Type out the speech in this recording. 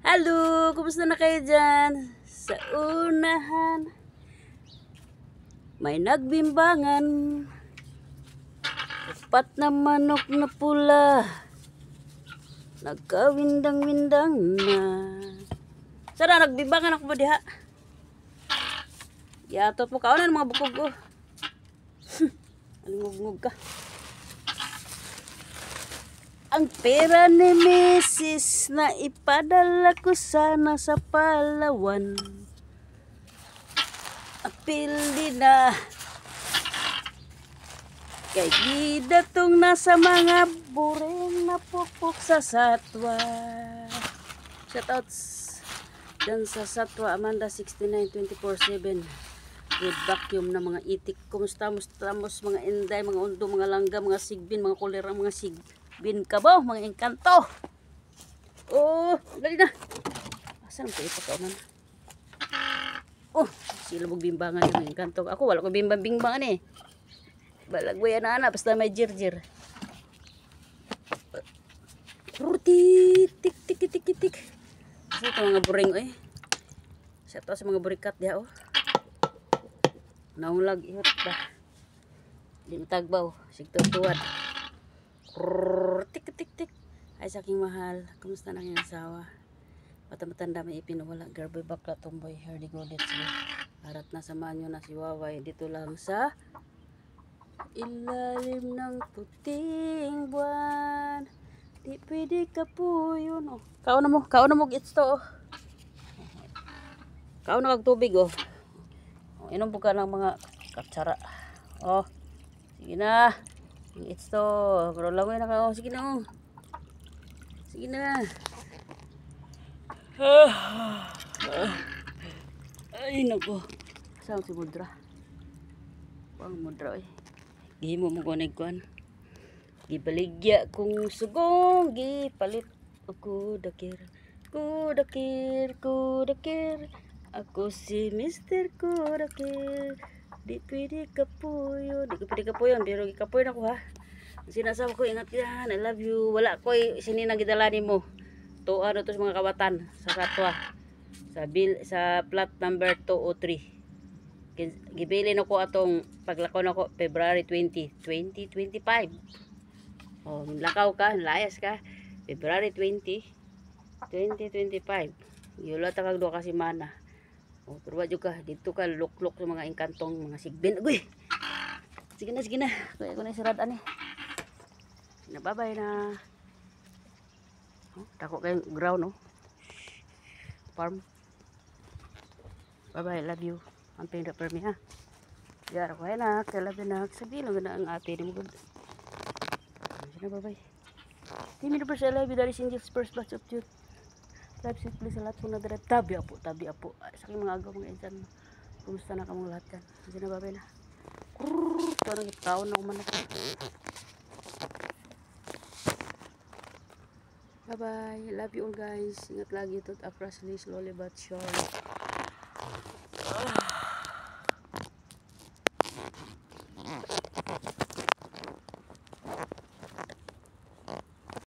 Halo, kumusta na kayo dyan? Sa unahan, may nagbimbangan. Upat na manok na pula, nagkawindang-windang na. Sana nagbimbangan ako ba diha? Yatot mo kaunan mga bukog ko. Alingog-ngog ka. Ang pera ni Mrs. na ipadala ko sana sa Palawan. Apil din na. Kay gidatong nasa mga bureng na pupok sa Satwa. Shoutouts dyan sa Satwa Amanda 6924/7. Good vacuum na mga itik. Kumusta mga inday, mga undo, mga langga, mga sigbin, mga kolera, mga sigbin kabaw, mga engkanto. Oh, dali na. Asan ko ipakaunan? Oh, sila magbimbangan yung engkanto. Ako wala ko bimbang-bimbangan eh. Balagway na basta may jirjir. Ruti, tik tik tik tik tik. Sa mga buring eh. Sa to sa mga burikat dia oh. Naulag ihot ba. Di matagbaw, sigtutuwad. Tik tik tik. Ay saking mahal. Kumusta na ang asawa? Mata-matanda may ipinawala. Garboy bakla tomboy. Herdy Godets. Harat na samahan nyo na si Waway. Dito lang sa ilalim ng puting buwan. Di pwede ka po yun. Oh. Kaon na mo gits to. Oh. Kaon na kag tubig oh. Inom po ka ng mga katsara. Oh. Sige na. Gits to. Pero langoy na ka. Oh. Sige na oh. Sige na. Ay nako. Saan si Mudra? Pang Mudra eh. Gihimo mo kunig kuan. Gibaligya kung sugong gipalit ako dakir. Kudakir. Ako si Mr. Kudakir. Di pwede kapuyo. Di pwede kapuyo. Pero gikapuyo na ko ha. Sinasabi ko ingat yan. I love you. Wala ko sininang gidalani mo. Tuwa na to sa mga kawatan. Sa Satwa. Sa plot number 203. Gibili na ko atong paglakaw na ko February 20, 2025. Oh, lakaw ka, layas ka. February 20, 2025. Yulat kag do ka semana. Oh, pero wadyo ka dito ka luklok sa mga engkantong mga sigbin. Uy. Sige na. Kaya ko na isirad ani. Nababay na. Oh, dako kay ground no. Farm. Bye-bye, love you. Ang pinda per me ha. Yara ko na, love you na. Sabi lang na ang ate ni mo. Sige na, bye-bye. Timi na per sa love you. That is Angel's first batch of youth. Live sweet please sa lahat kung nagdarap. Tabi apo. Sa aking mga agaw mga insan. Kumusta na ka mga lahat yan. Sige na, bye-bye na. Ito na taon na umanak. Bye-bye. Love you all guys. Ingat lagi ito. Afrasli slowly but surely.